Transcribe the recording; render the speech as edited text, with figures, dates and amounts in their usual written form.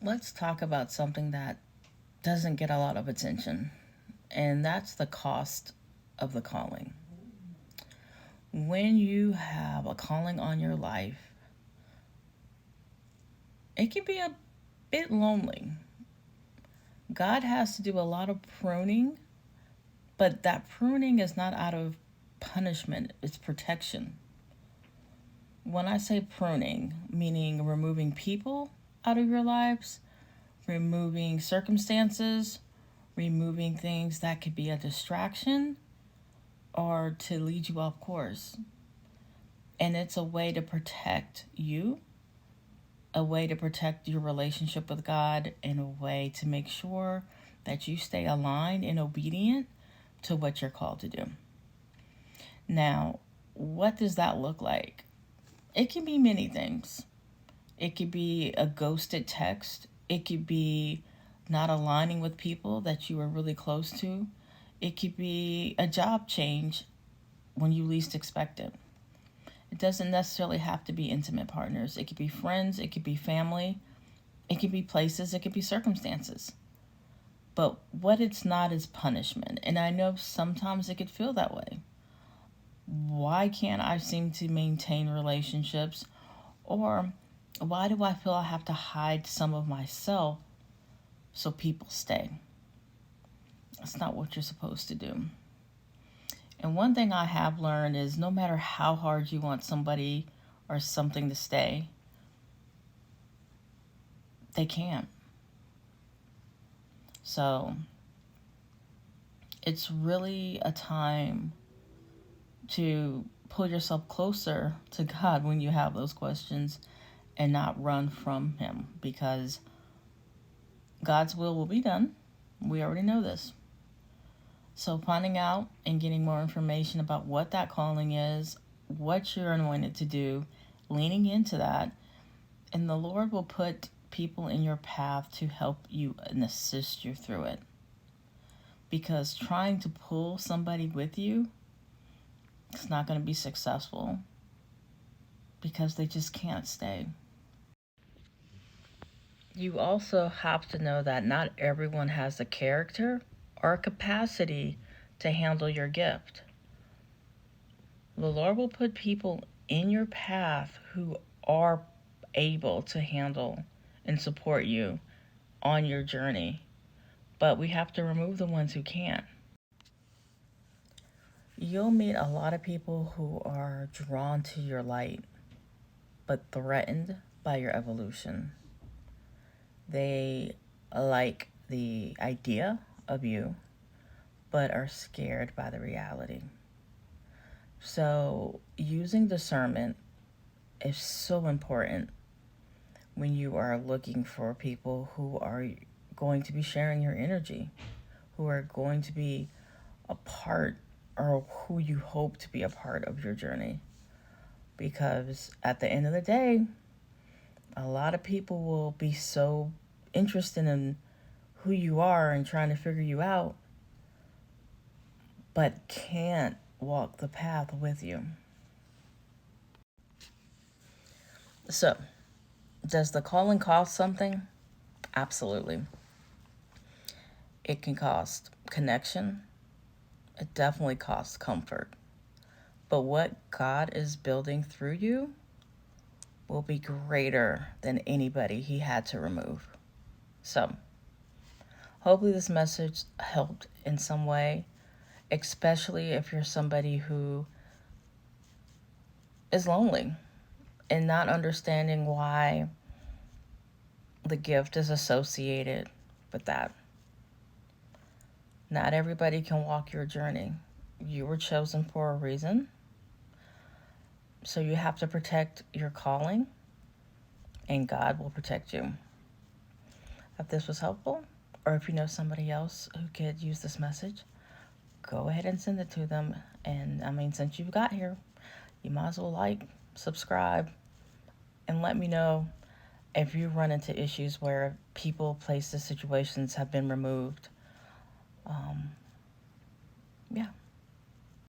Let's talk about something that doesn't get a lot of attention, and that's the cost of the calling. When you have a calling on your life, it can be a bit lonely. God has to do a lot of pruning, but that pruning is not out of punishment, it's protection. When I say pruning, meaning removing people out of your lives, removing circumstances, removing things that could be a distraction or to lead you off course. And it's a way to protect you, a way to protect your relationship with God, and a way to make sure that you stay aligned and obedient to what you're called to do. Now, what does that look like? It can be many things. It could be a ghosted text. It could be not aligning with people that you are really close to. It could be a job change when you least expect it. It doesn't necessarily have to be intimate partners. It could be friends. It could be family. It could be places. It could be circumstances. But what it's not is punishment. And I know sometimes it could feel that way. Why can't I seem to maintain relationships? Or why do I feel I have to hide some of myself so people stay? That's not what you're supposed to do. And one thing I have learned is no matter how hard you want somebody or something to stay, they can't. So it's really a time to pull yourself closer to God when you have those questions and not run from Him, because God's will be done. We already know this. So finding out and getting more information about what that calling is, what you're anointed to do, leaning into that, and the Lord will put people in your path to help you and assist you through it. Because trying to pull somebody with you, it's not going to be successful because they just can't stay. You also have to know that not everyone has the character or capacity to handle your gift. The Lord will put people in your path who are able to handle and support you on your journey, but we have to remove the ones who can't. You'll meet a lot of people who are drawn to your light, but threatened by your evolution. They like the idea of you, but are scared by the reality. So, using discernment is so important when you are looking for people who are going to be sharing your energy, who are going to be a part or who you hope to be a part of your journey. Because at the end of the day, a lot of people will be so interested in who you are and trying to figure you out, but can't walk the path with you. So, does the calling cost something? Absolutely. It can cost connection. It definitely costs comfort. But what God is building through you will be greater than anybody He had to remove. So, hopefully this message helped in some way, especially if you're somebody who is lonely and not understanding why the gift is associated with that. Not everybody can walk your journey. You were chosen for a reason. So you have to protect your calling, and God will protect you. If this was helpful, or if you know somebody else who could use this message, go ahead and send it to them. And since you've got here, you might as well like, subscribe, and let me know if you run into issues where people, places, situations have been removed. Yeah.